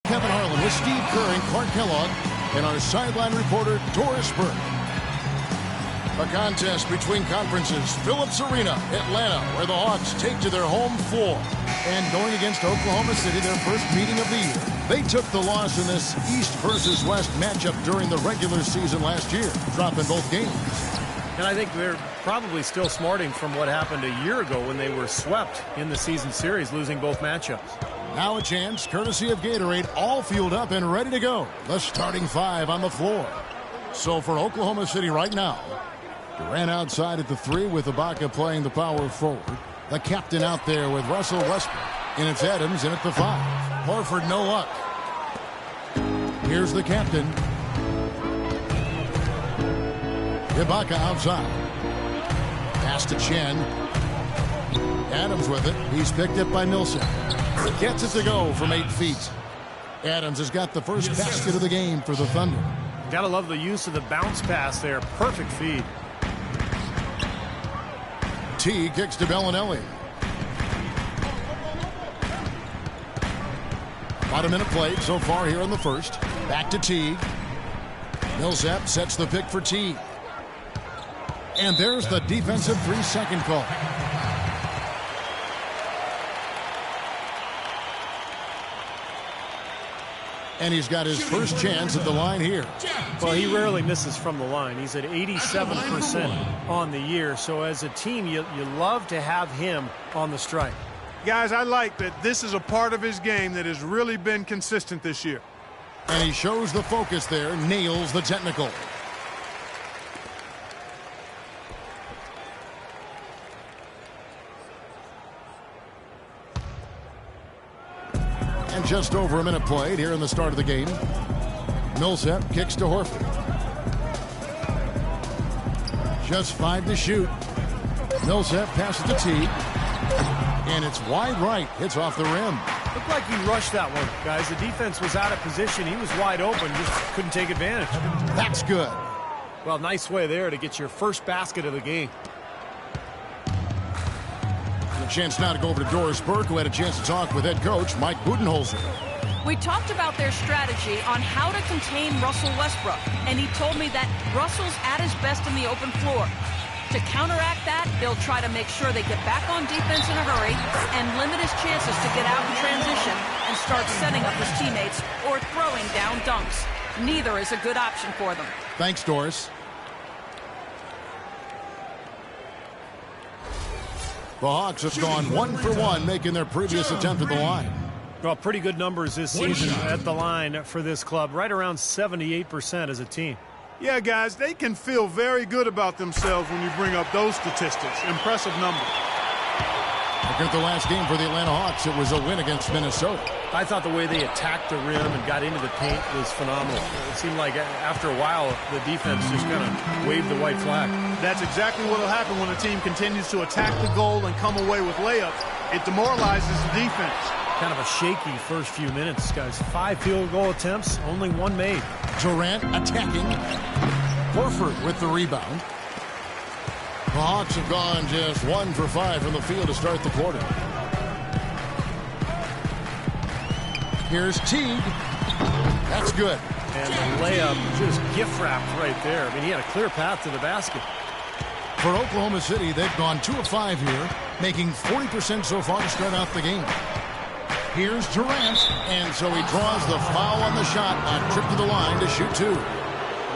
Kevin Harlan with Steve Kerr and Clark Kellogg and our sideline reporter, Doris Burke. A contest between conferences. Phillips Arena, Atlanta, where the Hawks take to their home floor. And going against Oklahoma City, their first meeting of the year. They took the loss in this East versus West matchup during the regular season last year, dropping both games. And I think they're probably still smarting from what happened a year ago when they were swept in the season series, losing both matchups. Now a chance, courtesy of Gatorade, all fueled up and ready to go. The starting five on the floor. So for Oklahoma City right now, Durant outside at the 3 with Ibaka playing the power forward. The captain out there with Russell Westbrook. And it's Adams in at the 5. Horford no luck. Here's the captain. Ibaka outside. Pass to Chen. Adams with it. He's picked up by Millsap. Gets it to go from 8 feet. Adams has got the first basket of the game for the Thunder. Gotta love the use of the bounce pass there. Perfect feed. T kicks to Bellinelli. About a minute played so far here in the first. Back to Teague. Millsap sets the pick for Teague. And there's the defensive 3-second call. And he's got his first chance at the line here. Well, he rarely misses from the line. He's at 87% on the year. So as a team, you love to have him on the strike. Guys, I like that this is a part of his game that has really been consistent this year. And he shows the focus there, nails the technical. And just over a minute played here in the start of the game. Millsap kicks to Horford. Just 5 to shoot. Millsap passes to Teague. And it's wide right. Hits off the rim. Looked like he rushed that one, guys. The defense was out of position. He was wide open, just couldn't take advantage. That's good. Well, nice way there to get your first basket of the game. A chance now to go over to Doris Burke, who had a chance to talk with head coach Mike Budenholzer. We talked about their strategy on how to contain Russell Westbrook, and he told me that Russell's at his best in the open floor. To counteract that, they'll try to make sure they get back on defense in a hurry and limit his chances to get out in transition and start setting up his teammates or throwing down dunks. Neither is a good option for them. Thanks, Doris. The Hawks have gone 1 for 1, making their previous attempt at the line. Well, pretty good numbers this season at the line for this club, right around 78% as a team. Yeah, guys, they can feel very good about themselves when you bring up those statistics. Impressive numbers. Look at the last game for the Atlanta Hawks. It was a win against Minnesota. I thought the way they attacked the rim and got into the paint was phenomenal. It seemed like after a while, the defense just kind of waved the white flag. That's exactly what will happen when a team continues to attack the goal and come away with layups. It demoralizes the defense. Kind of a shaky first few minutes, guys. 5 field goal attempts, only 1 made. Durant attacking. Horford with the rebound. The Hawks have gone just 1 for 5 from the field to start the quarter. Here's Teague. That's good. And the layup just gift wrapped right there. I mean, he had a clear path to the basket. For Oklahoma City, they've gone 2 of 5 here, making 40% so far to start out the game. Here's Durant, and so he draws the foul on the shot on trip to the line to shoot 2.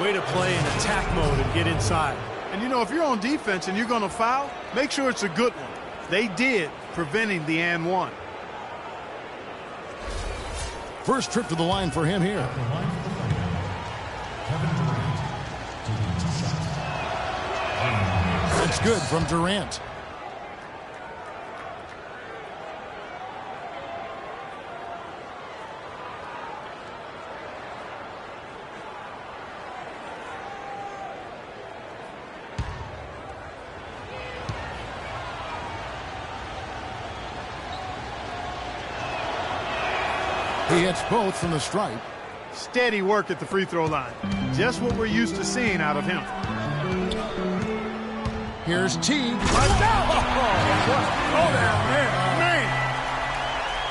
Way to play in attack mode and get inside. And, you know, if you're on defense and you're going to foul, make sure it's a good one. They did, preventing the and one. First trip to the line for him here. That's good from Durant. He hits both from the stripe. Steady work at the free throw line. Just what we're used to seeing out of him. Here's Teague. Oh, there, man.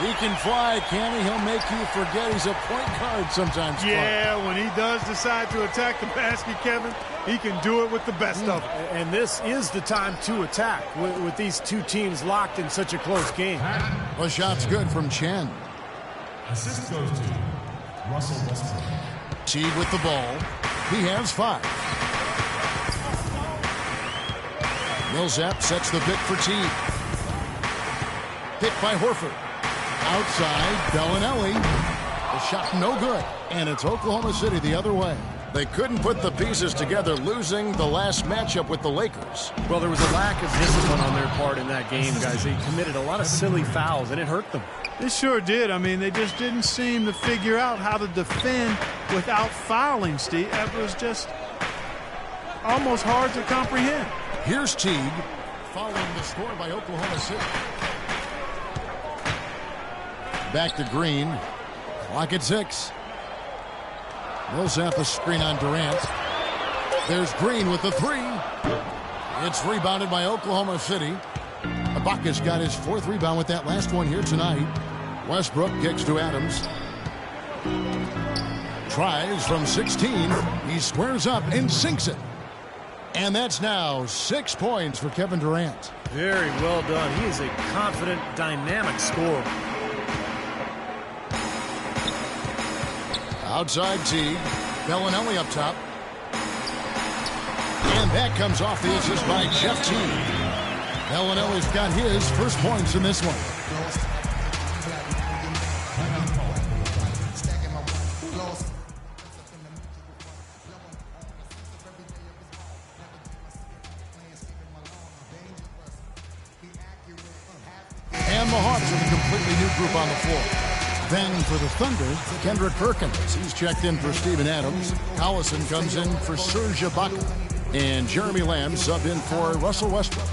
He can fly, can he? He'll make you forget he's a point guard sometimes. Yeah, when he does decide to attack the basket, Kevin, he can do it with the best of them. And this is the time to attack with these two teams locked in such a close game. The shot's good from Chen. Assist goes to Russell Westbrook. Teague with the ball. He has 5. Millsap sets the pick for Teague. Pick by Horford. Outside, Bellinelli. The shot no good. And it's Oklahoma City the other way. They couldn't put the pieces together, losing the last matchup with the Lakers. Well, there was a lack of discipline on their part in that game, guys. They committed a lot of silly fouls, and it hurt them. It sure did. I mean, they just didn't seem to figure out how to defend without fouling, Steve. It was just almost hard to comprehend. Here's Teague, following the score by Oklahoma City. Back to Green. Clock at 6. Millsap a screen on Durant. There's Green with the 3. It's rebounded by Oklahoma City. Ibaka's got his 4th rebound with that last one here tonight. Westbrook kicks to Adams. Tries from 16. He squares up and sinks it. And that's now 6 points for Kevin Durant. Very well done. He is a confident, dynamic scorer. Outside Teague. Bellinelli up top. And that comes off the assist by Jeff Teague. Bellinelli's got his first points in this one. And the Hawks with a completely new group on the floor. Then for the Thunder, Kendrick Perkins. He's checked in for Steven Adams. Collison comes in for Serge Ibaka. And Jeremy Lamb subbed in for Russell Westbrook.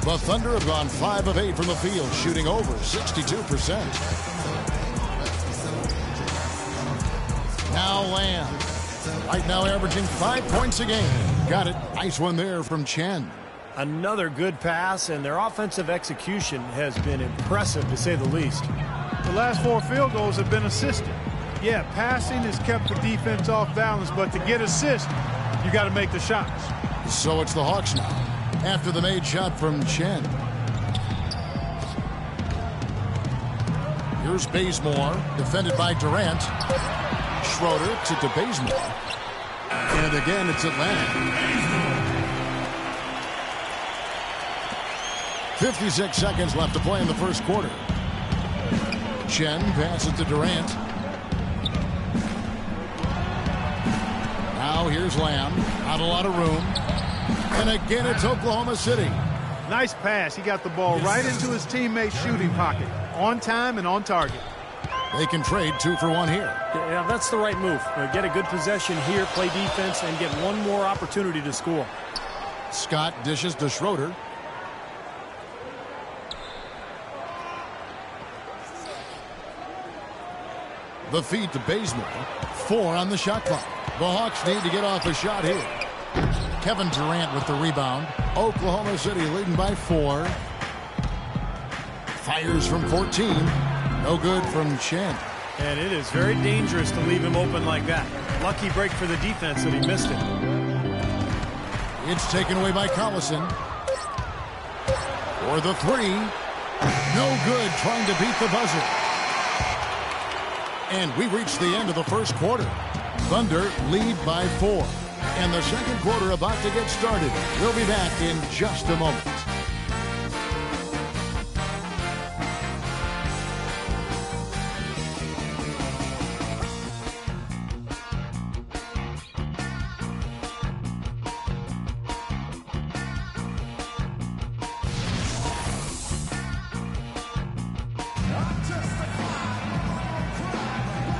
The Thunder have gone 5 of 8 from the field, shooting over 62%. Now Lamb. Right now averaging 5 points a game. Got it. Nice one there from Chen. Another good pass, and their offensive execution has been impressive, to say the least. The last 4 field goals have been assisted. Yeah, passing has kept the defense off balance, but to get assists, you got to make the shots. So it's the Hawks now, after the made shot from Chen. Here's Bazemore, defended by Durant. Schroeder to Bazemore. And again, it's Atlanta. 56 seconds left to play in the first quarter. Chen passes to Durant. Now here's Lamb. Not a lot of room. And again, it's Oklahoma City. Nice pass. He got the ball right into his teammate's shooting pocket. On time and on target. They can trade 2 for 1 here. Yeah, that's the right move. Get a good possession here, play defense, and get one more opportunity to score. Scott dishes to Schroeder. The feed to Bazemore. 4 on the shot clock. The Hawks need to get off a shot here. Kevin Durant with the rebound. Oklahoma City leading by 4. Fires from 14. No good from Chen. And it is very dangerous to leave him open like that. Lucky break for the defense that he missed it. It's taken away by Collison. For the 3. No good, trying to beat the buzzer. And we reached the end of the first quarter. Thunder lead by 4. And the second quarter about to get started. We'll be back in just a moment.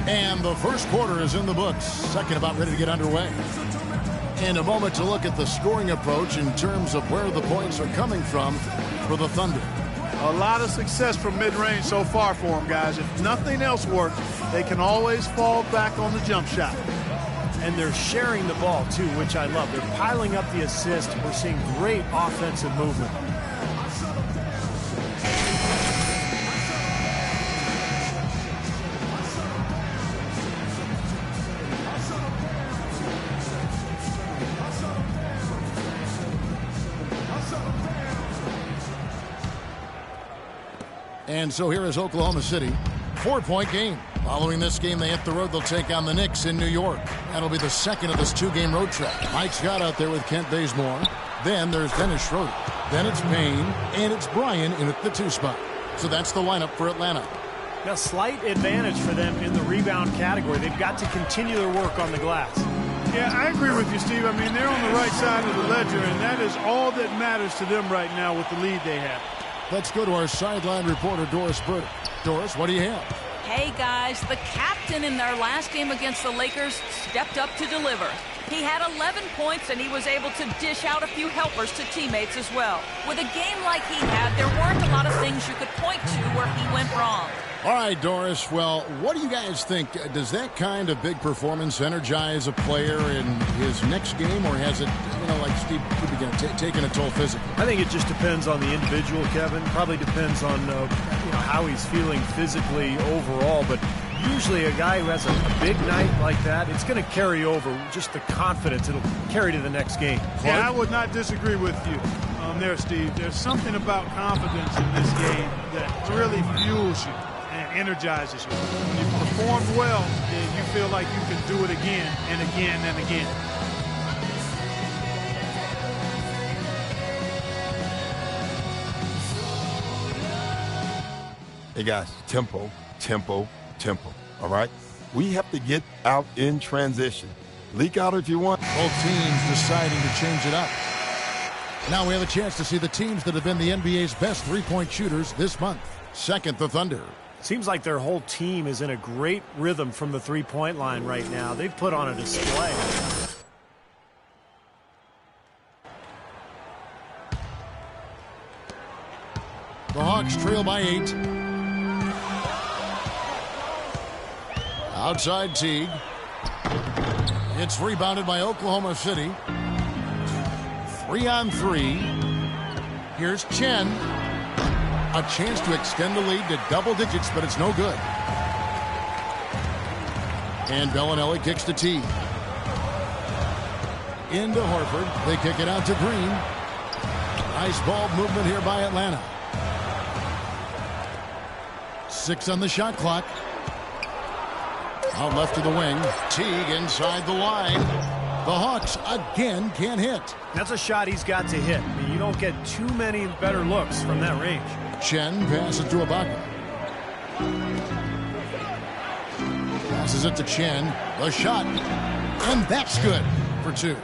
And the first quarter is in the books. Second about ready to get underway. In a moment to look at the scoring approach in terms of where the points are coming from for the Thunder. A lot of success from mid-range so far for them, guys. If nothing else works, they can always fall back on the jump shot. And they're sharing the ball, too, which I love. They're piling up the assist. We're seeing great offensive movement. And so here is Oklahoma City. 4-point game. Following this game, they hit the road. They'll take on the Knicks in New York. That'll be the second of this 2-game road trip. Mike Scott out there with Kent Bazemore. Then there's Dennis Schroeder. Then it's Payne. And it's Bryan in at the 2 spot. So that's the lineup for Atlanta. A slight advantage for them in the rebound category. They've got to continue their work on the glass. Yeah, I agree with you, Steve. I mean, they're on the right side of the ledger, and that is all that matters to them right now with the lead they have. Let's go to our sideline reporter, Doris Burdick. Doris, what do you have? Hey, guys, the captain in their last game against the Lakers stepped up to deliver. He had 11 points, and he was able to dish out a few helpers to teammates as well. With a game like he had, there weren't a lot of things you could point to where he went wrong. All right, Doris. Well, what do you guys think? Does that kind of big performance energize a player in his next game, or has it, like Steve began taking a toll physically? I think it just depends on the individual, Kevin. Probably depends on how he's feeling physically overall. But usually a guy who has a big night like that, it's going to carry over. Just the confidence, it'll carry to the next game. Yeah, I would not disagree with you there, Steve. There's something about confidence in this game that really fuels you and energizes you. When you perform well, then you feel like you can do it again and again and again. Hey guys, tempo, tempo, tempo, all right? We have to get out in transition. Leak out if you want. Both teams deciding to change it up. Now we have a chance to see the teams that have been the NBA's best three-point shooters this month. Second, the Thunder. Seems like their whole team is in a great rhythm from the three-point line right now. They've put on a display. The Hawks trail by 8. Outside Teague. It's rebounded by Oklahoma City. 3-on-3. Here's Chen. A chance to extend the lead to double digits, but it's no good. And Bellinelli kicks to Teague. Into Horford. They kick it out to Green. Nice ball movement here by Atlanta. 6 on the shot clock. Out left to the wing. Teague inside the line. The Hawks again can't hit. That's a shot he's got to hit. I mean, you don't get too many better looks from that range. Chen passes to Ibaka. Passes it to Chen. The shot. And that's good for 2.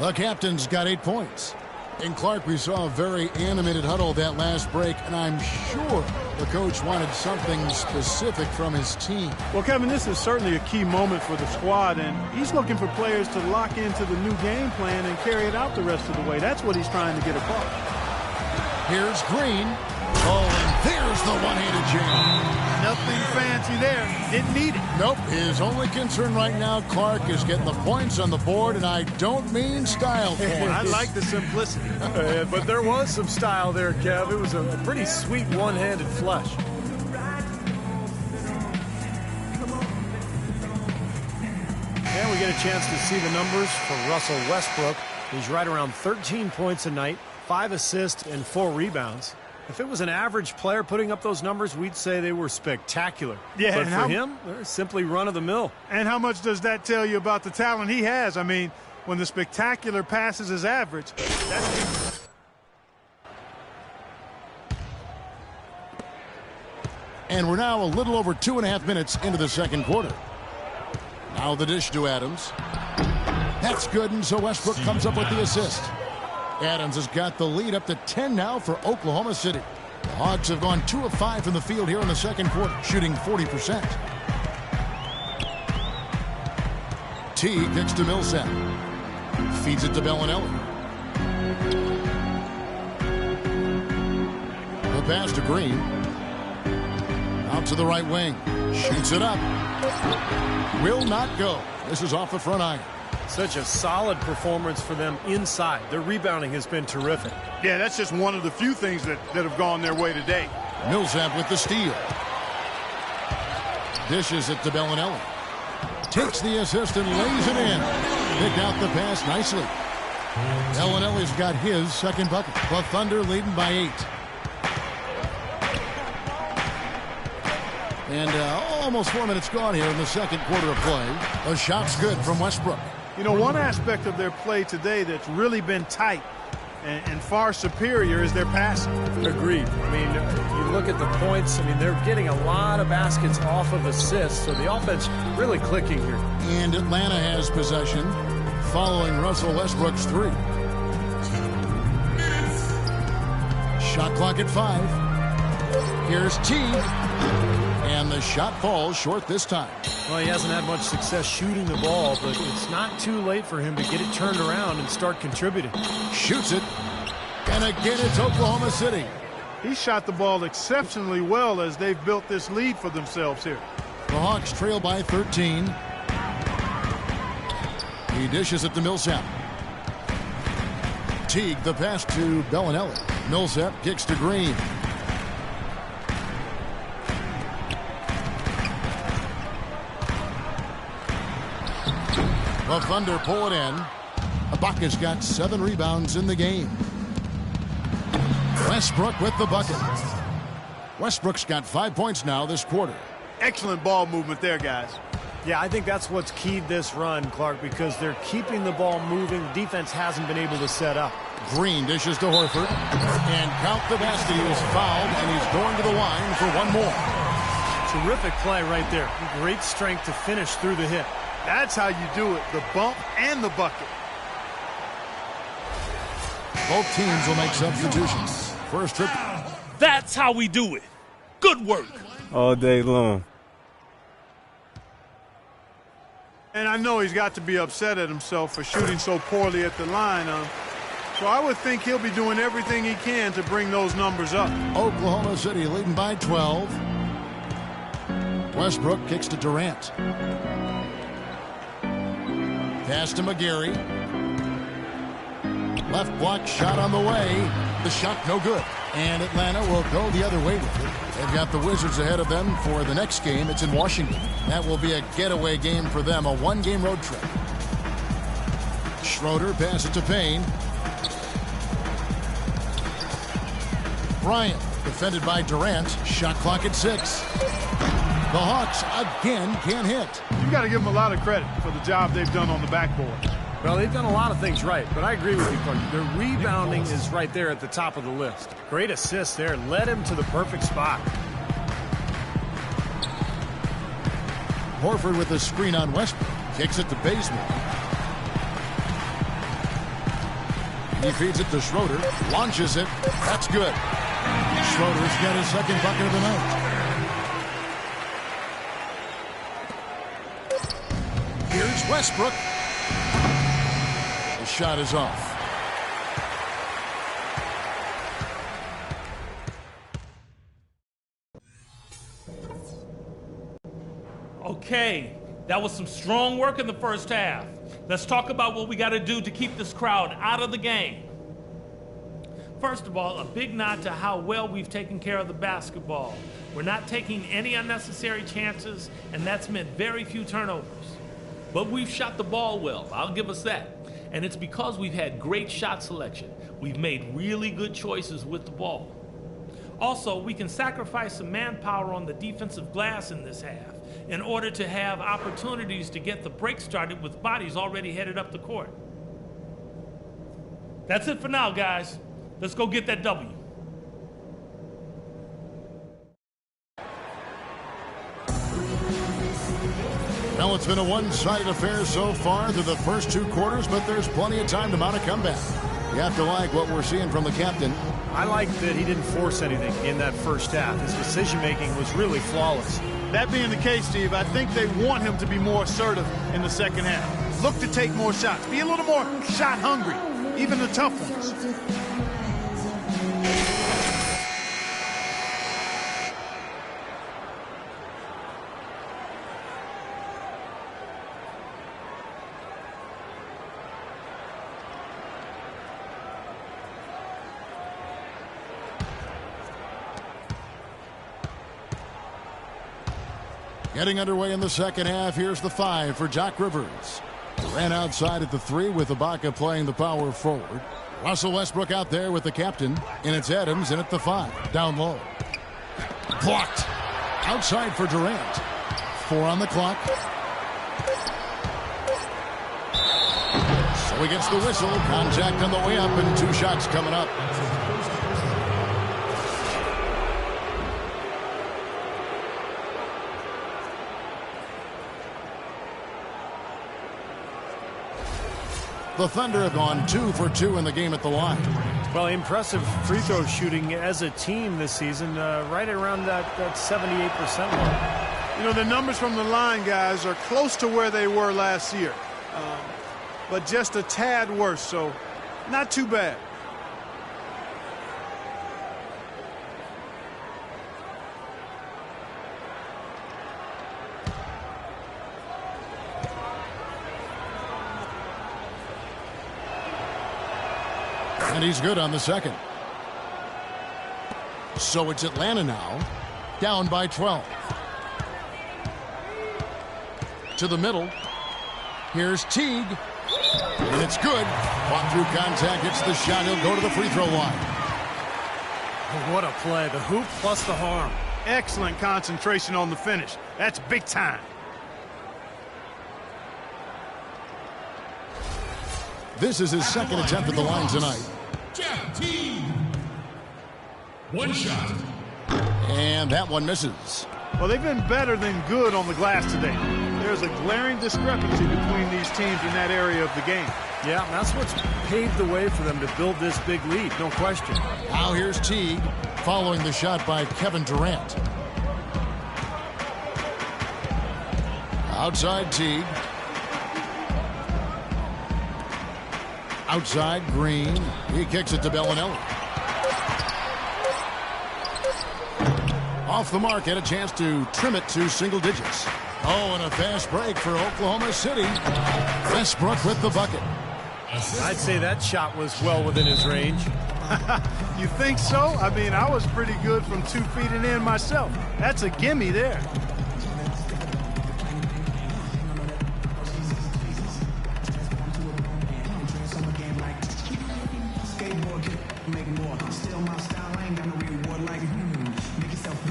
The captain's got 8 points. In Clark, we saw a very animated huddle that last break, and I'm sure the coach wanted something specific from his team. Well, Kevin, this is certainly a key moment for the squad, and he's looking for players to lock into the new game plan and carry it out the rest of the way. That's what he's trying to get across. Here's Green. Oh, and there's the one-handed jam. Nothing fancy there. Didn't need it. Nope. His only concern right now, Clark, is getting the points on the board, and I don't mean style points. I like the simplicity. But there was some style there, Kev. It was a pretty sweet one-handed flush. And we get a chance to see the numbers for Russell Westbrook. He's right around 13 points a night, 5 assists, and 4 rebounds. If it was an average player putting up those numbers, we'd say they were spectacular. Yeah, but for him, they're simply run-of-the-mill. And how much does that tell you about the talent he has? I mean, when the spectacular passes his average, that's... And we're now a little over 2.5 minutes into the second quarter. Now the dish to Adams. That's good, and so Westbrook comes up with the assist. Adams has got the lead up to 10 now for Oklahoma City. The Hawks have gone 2 of 5 from the field here in the second quarter, shooting 40%. Teague kicks to Millsap. Feeds it to Bellinelli. The pass to Green. Out to the right wing. Shoots it up. Will not go. This is off the front iron. Such a solid performance for them inside. Their rebounding has been terrific. Yeah, that's just one of the few things that have gone their way today. Millsap with the steal. Dishes it to Bellinelli. Takes the assist and lays it in. Picked out the pass nicely. Bellinelli's got his second bucket. The Thunder leading by 8. And almost 4 minutes gone here in the second quarter of play. A shot's good from Westbrook. You know, one aspect of their play today that's really been tight and far superior is their passing. Agreed. I mean, you look at the points, I mean, they're getting a lot of baskets off of assists, so the offense really clicking here. And Atlanta has possession following Russell Westbrook's 3. Shot clock at 5. Here's Teague. And the shot falls short this time. Well, he hasn't had much success shooting the ball, but it's not too late for him to get it turned around and start contributing. Shoots it. And again, it's Oklahoma City. He shot the ball exceptionally well as they've built this lead for themselves here. The Hawks trail by 13. He dishes it to Millsap. Teague, the pass to Bellinelli. Millsap kicks to Green. The Thunder pull it in. Ibaka's got 7 rebounds in the game. Westbrook with the bucket. Westbrook's got 5 points now this quarter. Excellent ball movement there, guys. Yeah, I think that's what's keyed this run, Clark, because they're keeping the ball moving. The defense hasn't been able to set up. Green dishes to Horford. And count the basket. He was fouled, and he's going to the line for one more. Terrific play right there. Great strength to finish through the hit. That's how you do it, the bump and the bucket. Both teams will make substitutions. First trip. That's how we do it. Good work. All day long. And I know he's got to be upset at himself for shooting so poorly at the line. So I would think he'll be doing everything he can to bring those numbers up. Oklahoma City leading by 12. Westbrook kicks to Durant. Pass to McGarry. Left block shot on the way. The shot no good. And Atlanta will go the other way with it. They've got the Wizards ahead of them for the next game. It's in Washington. That will be a getaway game for them, a 1-game road trip. Schroeder passes to Payne. Bryant defended by Durant. Shot clock at 6. The Hawks again can't hit. You got to give them a lot of credit for the job they've done on the backboard. Well, they've done a lot of things right, but I agree with you, Clark. Their rebounding is right there at the top of the list. Great assist there. Led him to the perfect spot. Horford with a screen on Westbrook. Kicks it to Bazemore. He feeds it to Schroeder. Launches it. That's good. Schroeder's got his second bucket of the night. Here's Westbrook. The shot is off. Okay, that was some strong work in the first half. Let's talk about what we got to do to keep this crowd out of the game. First of all, a big nod to how well we've taken care of the basketball. We're not taking any unnecessary chances, and that's meant very few turnovers. But we've shot the ball well, I'll give us that. And it's because we've had great shot selection. We've made really good choices with the ball. Also, we can sacrifice some manpower on the defensive glass in this half in order to have opportunities to get the break started with bodies already headed up the court. That's it for now, guys. Let's go get that W. Well, it's been a one-sided affair so far through the first 2 quarters, but there's plenty of time to mount a comeback. You have to like what we're seeing from the captain. I like that he didn't force anything in that first half. His decision-making was really flawless. That being the case, Steve, I think they want him to be more assertive in the second half. Look to take more shots. Be a little more shot hungry, even the tough ones. Getting underway in the second half. Here's the 5 for Doc Rivers. Ran outside at the 3 with Ibaka playing the power forward. Russell Westbrook out there with the captain. And it's Adams in at the 5. Down low. Blocked. Outside for Durant. 4 on the clock. So he gets the whistle. Contact on the way up and 2 shots coming up. The Thunder have gone 2 for 2 in the game at the line. Well, impressive free throw shooting as a team this season, right around that 78% mark. You know, the numbers from the line, guys, are close to where they were last year, but just a tad worse, so not too bad. And he's good on the second. So it's Atlanta now, down by 12. To the middle. Here's Teague. And it's good. Fought through contact, hits the shot. He'll go to the free throw line. What a play. The hoop plus the harm. Excellent concentration on the finish. That's big time. This is his second attempt at the line tonight. Jeff Teague. 1 shot. And that one misses. Well, they've been better than good on the glass today. There's a glaring discrepancy between these teams in that area of the game. Yeah, that's what's paved the way for them to build this big lead, no question. Now here's Teague following the shot by Kevin Durant. Outside Teague. Outside Green. He kicks it to Bellinelli. Off the mark, had a chance to trim it to single digits. Oh, and a fast break for Oklahoma City. Westbrook with the bucket. I'd say that shot was well within his range. You think so? I mean, I was pretty good from 2 feet and in myself. That's a gimme there.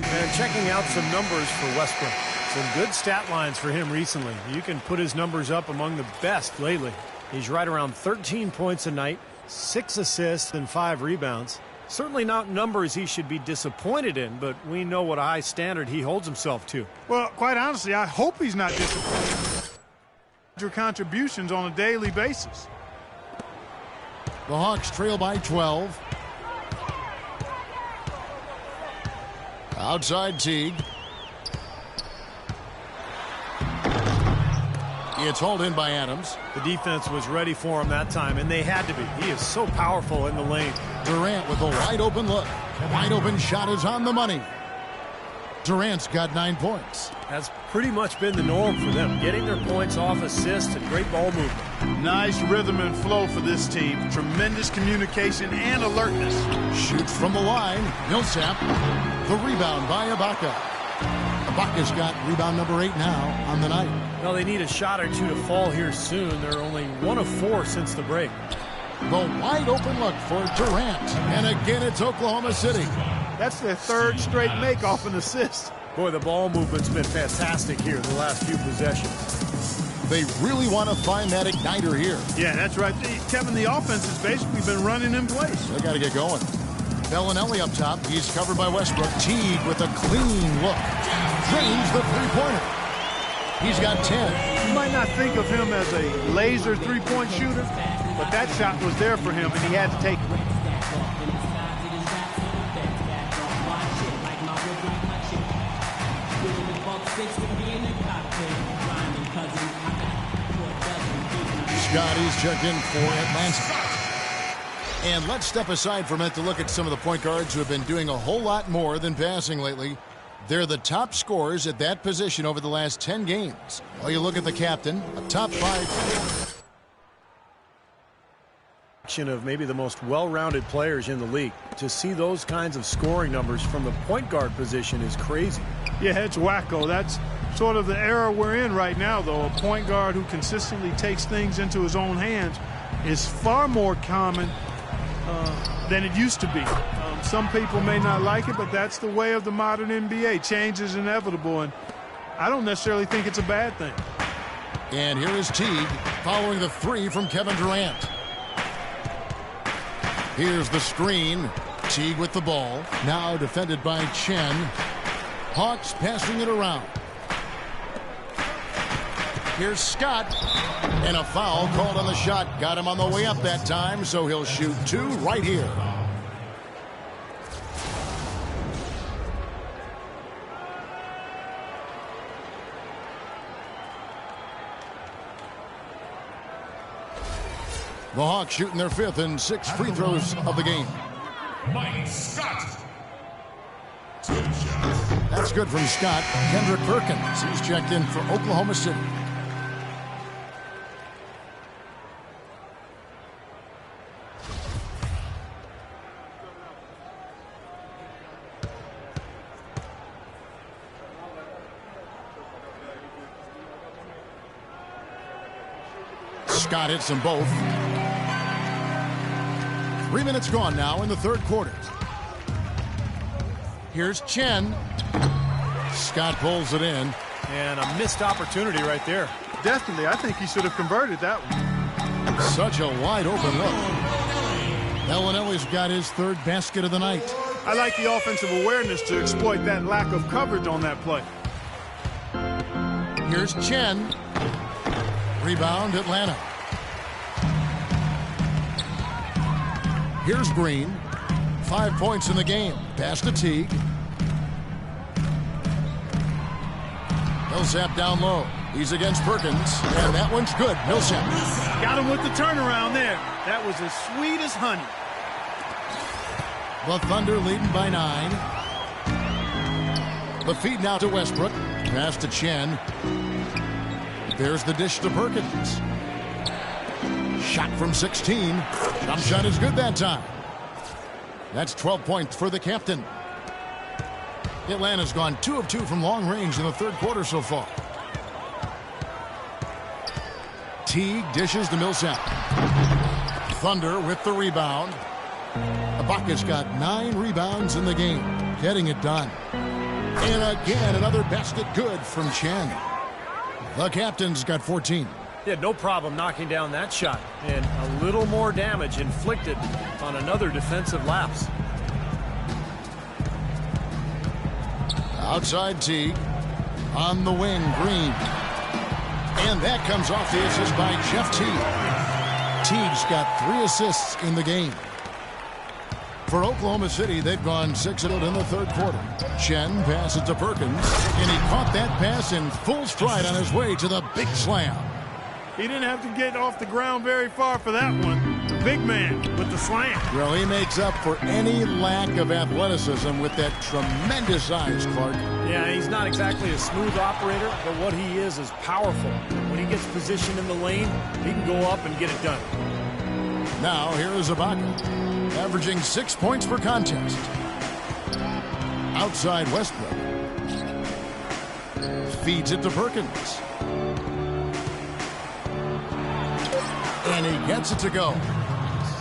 And checking out some numbers for Westbrook. Some good stat lines for him recently. You can put his numbers up among the best lately. He's right around 13 points a night, 6 assists and 5 rebounds. Certainly not numbers he should be disappointed in, but we know what a high standard he holds himself to. Well, quite honestly, I hope he's not disappointed. Your contributions on a daily basis. The Hawks trail by 12. Outside Teague. It's hauled in by Adams. The defense was ready for him that time, and they had to be. He is so powerful in the lane. Durant with a wide open look. Wide open shot is on the money. Durant's got 9 points. That's pretty much been the norm for them, getting their points off assists and great ball movement. Nice rhythm and flow for this team. Tremendous communication and alertness. Shoots from the line. Millsap. The rebound by Ibaka. Ibaka's got rebound number 8 now on the night. Well, they need a shot or two to fall here soon. They're only 1 of 4 since the break. The wide open look for Durant. And again, it's Oklahoma City. That's their 3rd straight make off an assist. Boy, the ball movement's been fantastic here the last few possessions. They really want to find that igniter here. Yeah, that's right. Kevin, the offense has basically been running in place. They got to get going. Bellinelli up top. He's covered by Westbrook. Teague with a clean look. Drains the three-pointer. He's got 10. You might not think of him as a laser three-point shooter, but that shot was there for him, and he had to take it. Scotty's checked in for Atlanta. And let's step aside for a minute to look at some of the point guards who have been doing a whole lot more than passing lately. They're the top scorers at that position over the last 10 games. Well, you look at the captain, a top 5. Of maybe the most well-rounded players in the league. To see those kinds of scoring numbers from the point guard position is crazy. Yeah, it's wacko. That's sort of the era we're in right now, though. A point guard who consistently takes things into his own hands is far more common than it used to be. Some people may not like it, but that's the way of the modern NBA. Change is inevitable, and I don't necessarily think it's a bad thing. And here is Teague following the three from Kevin Durant. Here's the screen. Teague with the ball. Now defended by Chen. Hawks passing it around. Here's Scott. And a foul called on the shot. Got him on the way up that time, so he'll shoot two right here. The Hawks shooting their fifth and sixth free throws of the game. Mike Scott. 2 shots. That's good from Scott. Kendrick Perkins, he's checked in for Oklahoma City. Scott hits them both. 3 minutes gone now in the third quarter. Here's Chen. Scott pulls it in. And a missed opportunity right there. Definitely, I think he should have converted that one. Such a wide open look. Bellinelli's got his third basket of the night. I like the offensive awareness to exploit that lack of coverage on that play. Here's Chen. Rebound, Atlanta. Here's Green. 5 points in the game. Pass to Teague. Millsap down low. He's against Perkins, and that one's good. Millsap. Got him with the turnaround there. That was as sweet as honey. The Thunder leading by 9. The feed now to Westbrook. Pass to Chen. There's the dish to Perkins. Shot from 16. Jump shot is good that time. That's 12 points for the captain. Atlanta's gone 2 of 2 from long range in the third quarter so far. Teague dishes to Millsap. Thunder with the rebound. Ibaka's got 9 rebounds in the game. Getting it done. And again, another basket good from Chen. The captain's got 14. He had no problem knocking down that shot. And a little more damage inflicted on another defensive lapse. Outside Teague. On the wing, Green. And that comes off the assist by Jeff Teague. Teague's got 3 assists in the game. For Oklahoma City, they've gone 6-0 in the third quarter. Chen passes to Perkins, and he caught that pass in full stride on his way to the big slam. He didn't have to get off the ground very far for that one. The big man with the slam. Well, he makes up for any lack of athleticism with that tremendous size, Clark. Yeah, he's not exactly a smooth operator, but what he is powerful. When he gets positioned in the lane, he can go up and get it done. Now, here is Ibaka, averaging 6 points per contest. Outside Westbrook. Feeds it to Perkins. And he gets it to go.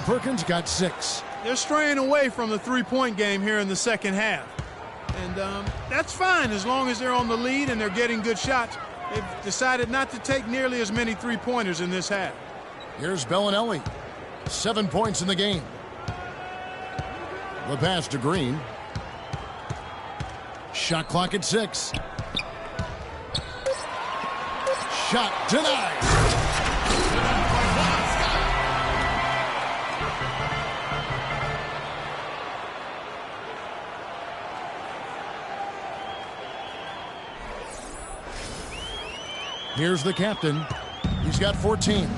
Perkins got 6. They're straying away from the three-point game here in the second half. And that's fine as long as they're on the lead and they're getting good shots. They've decided not to take nearly as many three-pointers in this half. Here's Bellinelli. 7 points in the game. The pass to Green. Shot clock at 6. Shot denied. Here's the captain. He's got 14.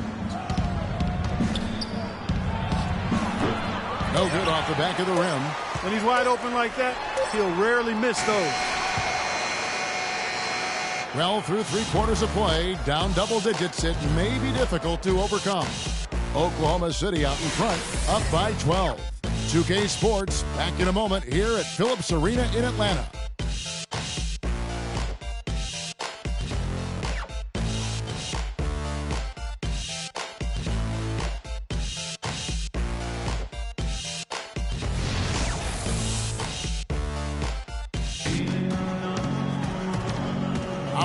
No good off the back of the rim. When he's wide open like that, he'll rarely miss those. Well, through 3 quarters of play, down double digits, it may be difficult to overcome. Oklahoma City out in front, up by 12. 2K Sports, back in a moment here at Phillips Arena in Atlanta.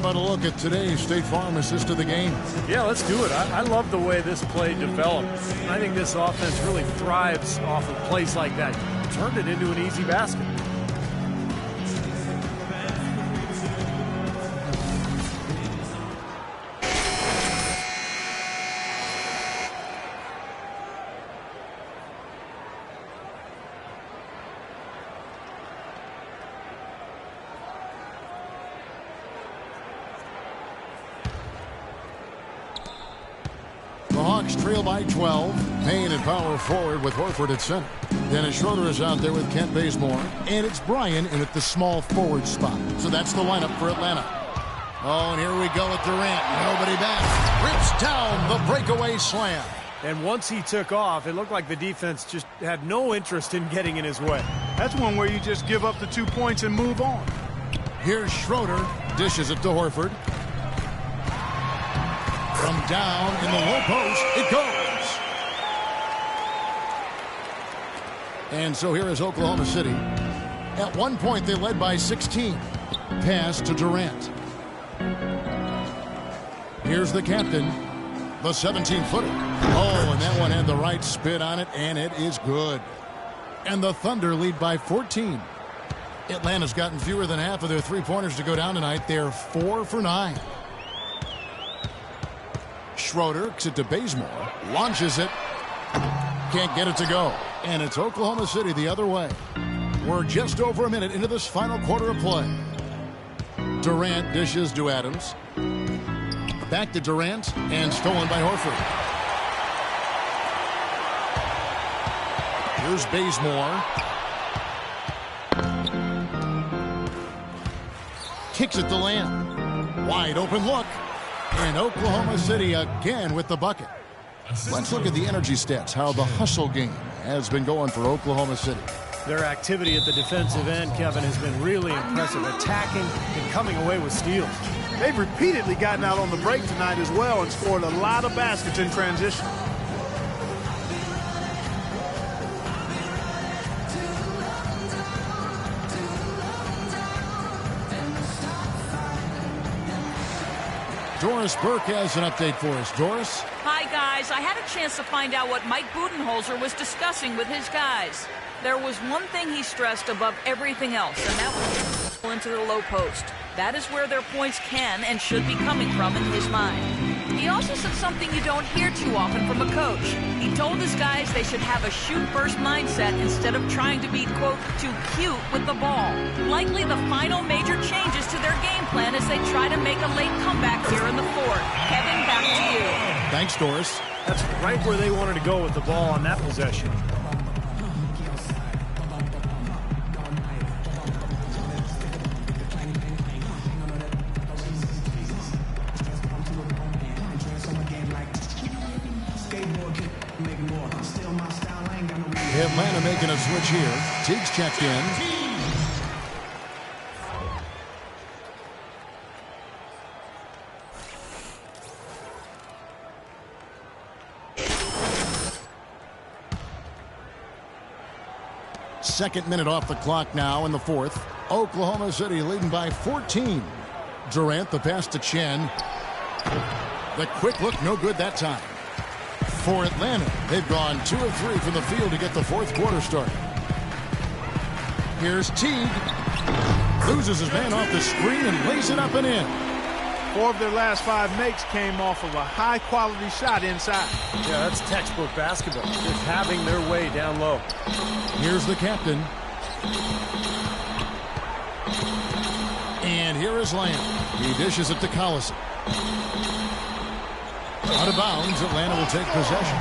about a look at today's State Farm assist of the game? Yeah, let's do it. I love the way this play developed. I think this offense really thrives off of plays like that. Turned it into an easy basket. Trail by 12. Payne at power forward with Horford at center. Dennis Schroeder is out there with Kent Bazemore. And it's Bryan in at the small forward spot. So that's the lineup for Atlanta. Oh, and here we go with Durant. Nobody back. Rips down the breakaway slam. And once he took off, it looked like the defense just had no interest in getting in his way. That's one where you just give up the 2 points and move on. Here's Schroeder. Dishes it to Horford. From down in the low post, it goes. And so here is Oklahoma City. At one point, they led by 16. Pass to Durant. Here's the captain, the 17-footer. Oh, and that one had the right spin on it, and it is good. And the Thunder lead by 14. Atlanta's gotten fewer than half of their three-pointers to go down tonight. They're 4 for 9. Schroeder kicks it to Bazemore, launches it, can't get it to go, and it's Oklahoma City the other way. We're just over a minute into this final quarter of play. Durant dishes to Adams, back to Durant, and stolen by Horford. Here's Bazemore, kicks it to Lamb, wide open look. And Oklahoma City again with the bucket. Let's look at the energy stats, how the hustle game has been going for Oklahoma City. Their activity at the defensive end, Kevin, has been really impressive, attacking and coming away with steals. They've repeatedly gotten out on the break tonight as well and scored a lot of baskets in transition. Doris Burke has an update for us. Doris? Hi, guys. I had a chance to find out what Mike Budenholzer was discussing with his guys. There was one thing he stressed above everything else, and that was into the low post. That is where their points can and should be coming from in his mind. He also said something you don't hear too often from a coach. He told his guys they should have a shoot-first mindset instead of trying to be, quote, too cute with the ball. Likely the final major changes to their game plan as they try to make a late comeback here in the fourth. Kevin, back to you. Thanks, Doris. That's right where they wanted to go with the ball on that possession. Atlanta making a switch here. Teague's checked in. Second minute off the clock now in the fourth. Oklahoma City leading by 14. Durant, the pass to Chen. The quick look, no good that time. For Atlanta, they've gone 2 of 3 from the field to get the fourth quarter started. Here's Teague. Loses his man off the screen and lays it up and in. 4 of their last 5 makes came off of a high-quality shot inside. Yeah, that's textbook basketball. Just having their way down low. Here's the captain. And here is Lamb. He dishes it to Collison. Out of bounds, Atlanta will take possession.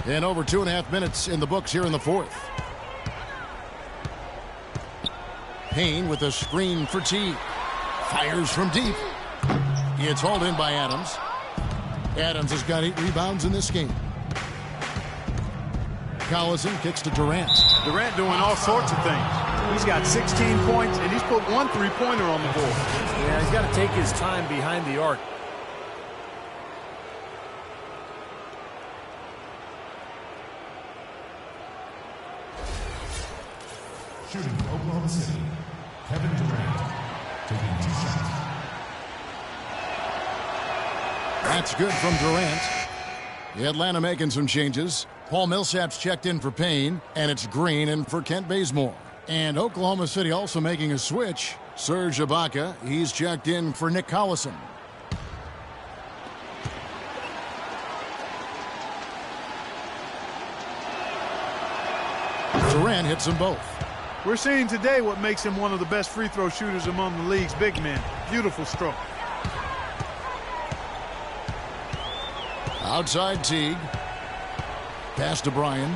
And over 2.5 minutes in the books here in the fourth. Payne with a screen for Teague. Fires from deep. It's hauled in by Adams. Adams has got 8 rebounds in this game. Collison kicks to Durant. Durant doing all sorts of things. He's got 16 points, and he's put 1 3-pointer on the board. Yeah, he's got to take his time behind the arc. Shooting for Oklahoma City, Kevin Durant, taking 2 shots. That's good from Durant. Atlanta making some changes. Paul Millsap's checked in for Payne, and it's Green in for Kent Bazemore. And Oklahoma City also making a switch. Serge Ibaka, he's checked in for Nick Collison. Durant hits them both. We're seeing today what makes him one of the best free throw shooters among the league's big men. Beautiful stroke. Outside Teague. Pass to Bryan.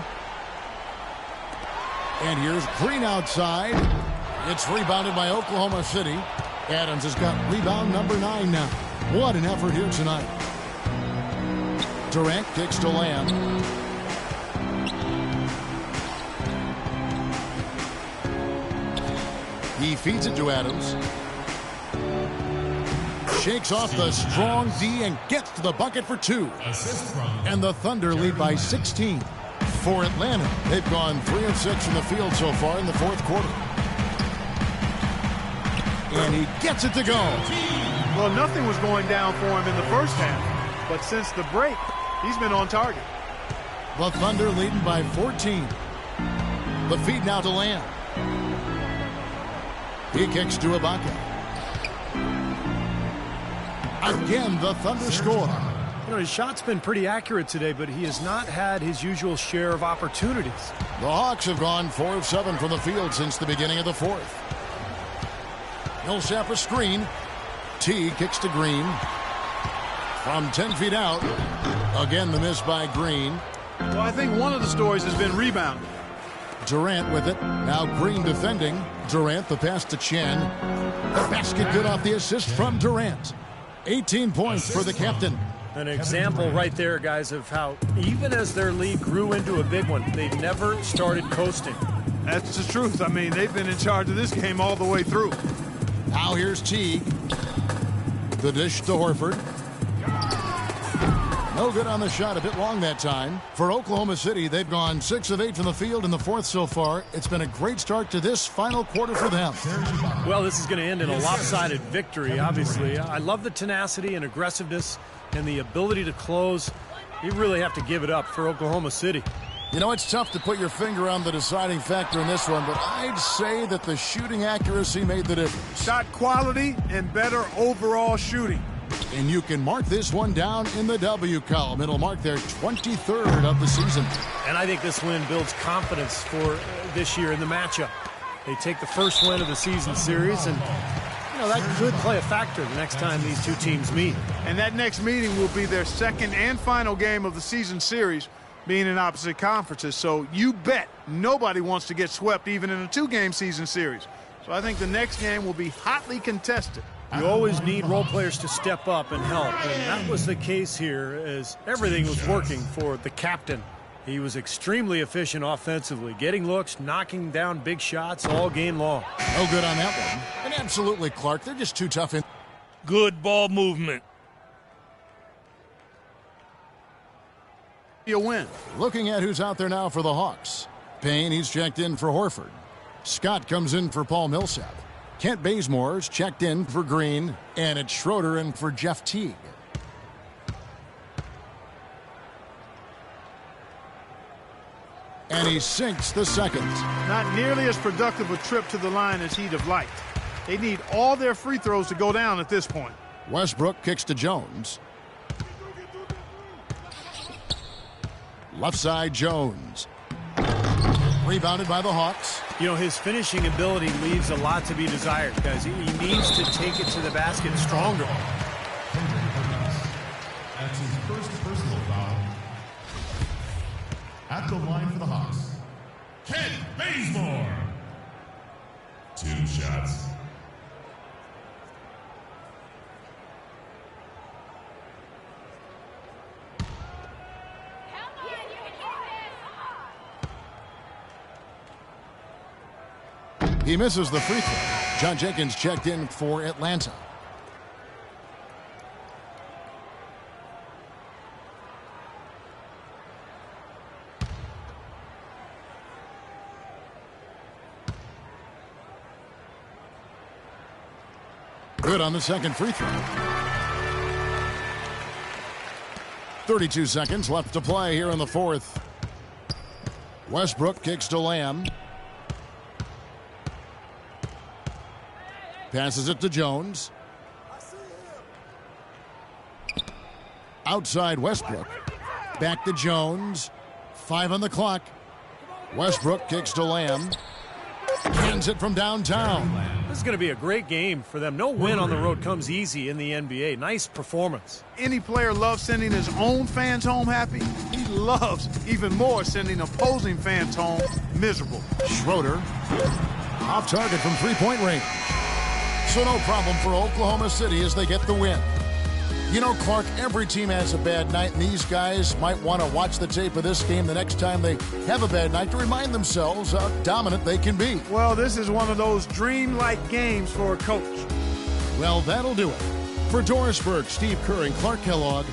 And here's Green outside. It's rebounded by Oklahoma City. Adams has got rebound number 9 now. What an effort here tonight. Durant kicks to Lamb. He feeds it to Adams. Shakes off the strong D and gets to the bucket for 2. And the Thunder lead by 16. For Atlanta, they've gone 3 of 6 from the field so far in the 4th quarter. And he gets it to go. Well, nothing was going down for him in the first half, but since the break, he's been on target. The Thunder leading by 14. The feed now to Lamb. He kicks to Ibaka. Again, the Thunder score. You know, his shot's been pretty accurate today, but he has not had his usual share of opportunities. The Hawks have gone 4 of 7 from the field since the beginning of the 4th. Millsap a screen. T kicks to Green. From 10 feet out. Again, the miss by Green. Well, I think one of the stories has been rebounding. Durant with it. Now Green defending. Durant, the pass to Chen. The basket good off the assist from Durant. 18 points for the captain. An example right there, guys, of how even as their lead grew into a big one, they never started coasting. That's the truth. I mean, they've been in charge of this game all the way through. Now here's Teague. The dish to Horford. No good on the shot, a bit long that time. For Oklahoma City, they've gone 6 of 8 from the field in the 4th so far. It's been a great start to this final quarter for them. Well, this is going to end in a lopsided victory, obviously. I love the tenacity and aggressiveness and the ability to close. You really have to give it up for Oklahoma City. You know, it's tough to put your finger on the deciding factor in this one, but I'd say that the shooting accuracy made the difference. Shot quality and better overall shooting. And you can mark this one down in the W column. It'll mark their 23rd of the season. And I think this win builds confidence for this year in the matchup. They take the first win of the season series, and you know that could play a factor the next time these two teams meet. And that next meeting will be their second and final game of the season series, being in opposite conferences. So you bet nobody wants to get swept even in a 2-game season series. So I think the next game will be hotly contested. You always need role players to step up and help, and that was the case here as everything was working for the captain. He was extremely efficient offensively, getting looks, knocking down big shots all game long. No good on that one. And absolutely, Clark, they're just too tough in. Good ball movement. You win. Looking at who's out there now for the Hawks. Payne, he's checked in for Horford. Scott comes in for Paul Millsap. Kent Bazemore's checked in for Green, and it's Schroeder in for Jeff Teague. And he sinks the second. Not nearly as productive a trip to the line as he'd have liked. They need all their free throws to go down at this point. Westbrook kicks to Jones. Left side, Jones. Rebounded by the Hawks. You know, his finishing ability leaves a lot to be desired, guys. He needs to take it to the basket stronger. That's his first personal foul. At the line for the Hawks, Kent Bazemore. 2 shots. He misses the free throw. John Jenkins checked in for Atlanta. Good on the second free throw. 32 seconds left to play here in the fourth. Westbrook kicks to Lamb. Passes it to Jones. Outside Westbrook. Back to Jones. 5 on the clock. Westbrook kicks to Lamb. Hands it from downtown. This is going to be a great game for them. No win on the road comes easy in the NBA. Nice performance. Any player loves sending his own fans home happy. He loves even more sending opposing fans home miserable. Schroeder off target from three-point range. So no problem for Oklahoma City as they get the win. You know, Clark, every team has a bad night, and these guys might want to watch the tape of this game the next time they have a bad night to remind themselves how dominant they can be. Well, this is one of those dream-like games for a coach. Well, that'll do it. For Doris Burke, Steve Kerr, and Clark Kellogg,